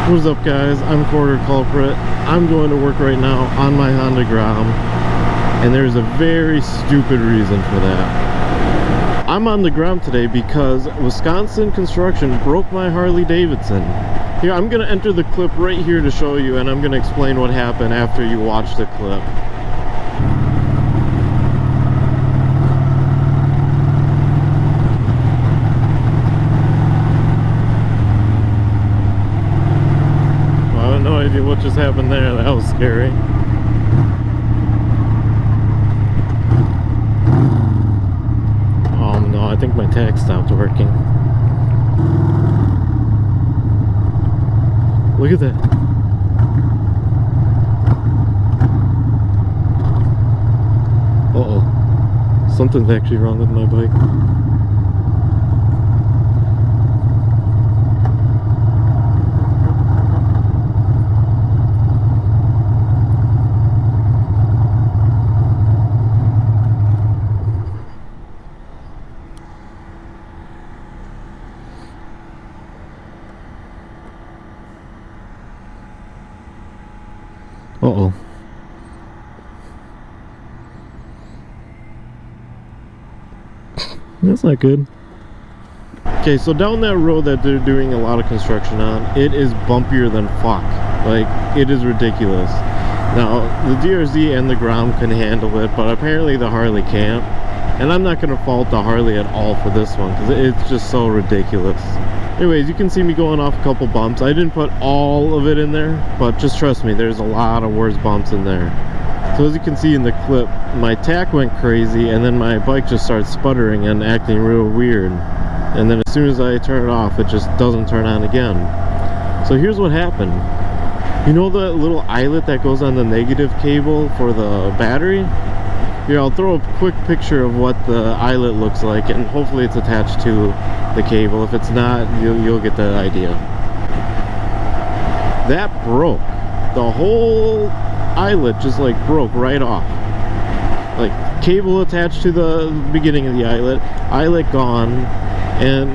What's up, guys? I'm Quarter Culprit. I'm going to work right now on my Honda Grom, and there's a very stupid reason for that. I'm on the Grom today because Wisconsin construction broke my Harley Davidson. Here, I'm going to enter the clip right here to show you, and I'm going to explain what happened after you watch the clip. No idea what just happened there. That was scary. Oh no, I think my tag stopped working. Look at that. Uh-oh. Something's actually wrong with my bike. Uh-oh. That's not good. Okay, so down that road that they're doing a lot of construction on, it is bumpier than fuck. Like, it is ridiculous. Now, the DRZ and the Grom can handle it, but apparently the Harley can't. And I'm not going to fault the Harley at all for this one, because it's just so ridiculous. Anyways, you can see me going off a couple bumps. I didn't put all of it in there, but just trust me, there's a lot of worse bumps in there. So as you can see in the clip, my tack went crazy, and then my bike just started sputtering and acting real weird. And then as soon as I turn it off, it just doesn't turn on again. So here's what happened. You know the little eyelet that goes on the negative cable for the battery? Here, I'll throw a quick picture of what the eyelet looks like, and hopefully it's attached to the cable. If it's not, you'll get the idea. That broke. The whole eyelet just like broke right off. Like, cable attached to the beginning of the eyelet gone, and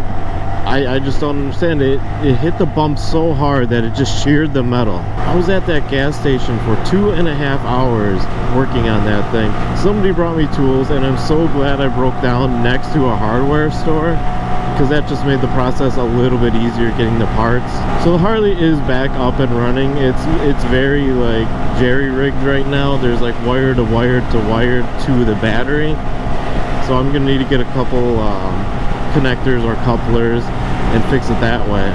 I just don't understand it. It hit the bump so hard that it just sheared the metal. I was at that gas station for 2.5 hours working on that thing. Somebody brought me tools, and I'm so glad I broke down next to a hardware store, because that just made the process a little bit easier getting the parts. So the Harley is back up and running. It's very like jerry-rigged right now. There's like wire to wire to wire to the battery. So I'm gonna need to get a couple connectors or couplers and fix it that way.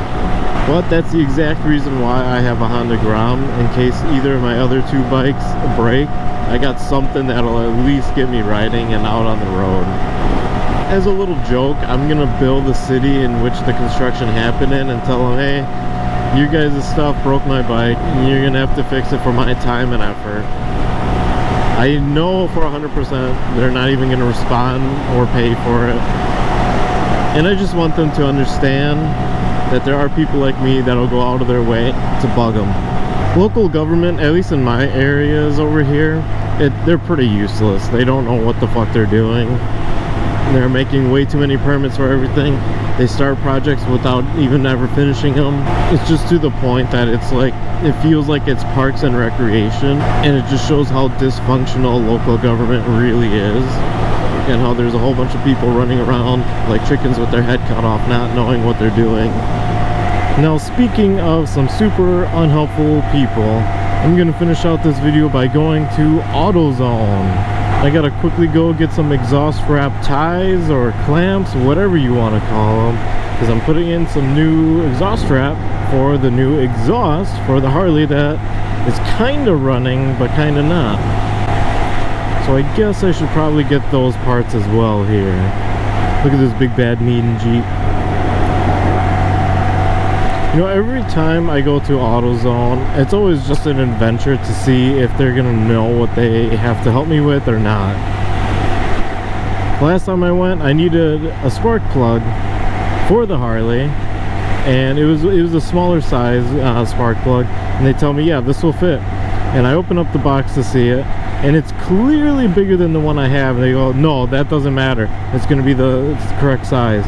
But that's the exact reason why I have a Honda Grom, in case either of my other two bikes break. I got something that'll at least get me riding and out on the road. As a little joke, I'm gonna bill the city in which the construction happened in and tell them, hey, you guys' stuff broke my bike, and you're gonna have to fix it for my time and effort. I know for 100% they're not even gonna respond or pay for it. And I just want them to understand that there are people like me that'll go out of their way to bug them. Local government, at least in my areas over here, they're pretty useless. They don't know what the fuck they're doing. They're making way too many permits for everything. They start projects without even ever finishing them. It's just to the point that it's like, it feels like it's parks and recreation, and it just shows how dysfunctional local government really is, and how there's a whole bunch of people running around like chickens with their head cut off, not knowing what they're doing. Now, speaking of some super unhelpful people, I'm gonna finish out this video by going to AutoZone. I gotta quickly go get some exhaust wrap ties or clamps, whatever you want to call them, because I'm putting in some new exhaust wrap for the new exhaust for the Harley that is kind of running but kind of not. So I guess I should probably get those parts as well here. Look at this big bad mean Jeep. You know, every time I go to AutoZone, it's always just an adventure to see if they're gonna know what they have to help me with or not. Last time I went, I needed a spark plug for the Harley, and it was a smaller size spark plug, and they tell me, yeah, this will fit. And I open up the box to see it, and it's clearly bigger than the one I have, and they go, no, that doesn't matter, it's gonna be the correct size.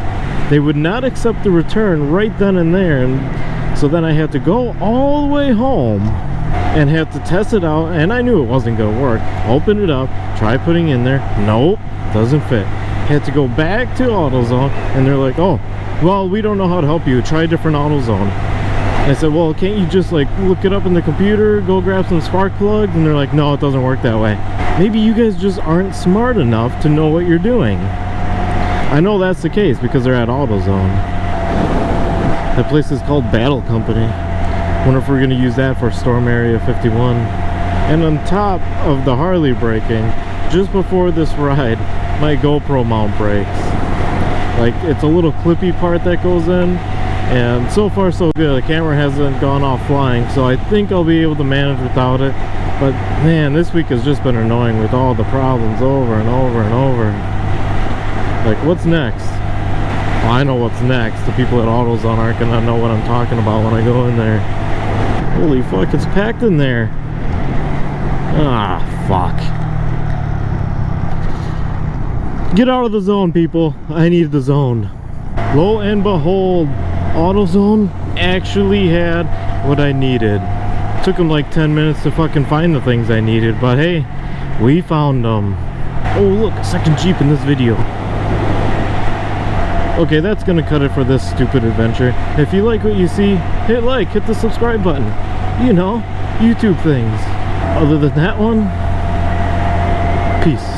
They would not accept the return right then and there, and So then I had to go all the way home and have to test it out, and I knew it wasn't gonna work. Open it up, try putting in there, nope, doesn't fit. Had to go back to AutoZone, and they're like, oh, well, we don't know how to help you, try a different AutoZone. I said, well, can't you just like look it up in the computer, go grab some spark plugs? And they're like, no, it doesn't work that way. Maybe you guys just aren't smart enough to know what you're doing. I know that's the case because they're at AutoZone. That place is called Battle Company. Wonder if we're going to use that for Storm Area 51. And on top of the Harley braking, just before this ride, my GoPro mount breaks. Like, it's a little clippy part that goes in, and so far so good. The camera hasn't gone off flying, so I think I'll be able to manage without it. But man, this week has just been annoying with all the problems over and over and over. Like, what's next? Well, I know what's next. The people at AutoZone aren't gonna know what I'm talking about when I go in there. Holy fuck, it's packed in there. Ah, fuck. Get out of the zone, people. I need the zone. Lo and behold, AutoZone actually had what I needed. Took them like 10 minutes to fucking find the things I needed, but hey, we found them. Oh look, a second Jeep in this video. Okay, that's gonna cut it for this stupid adventure. If you like what you see, hit like, hit the subscribe button. You know, YouTube things. Other than that one, peace.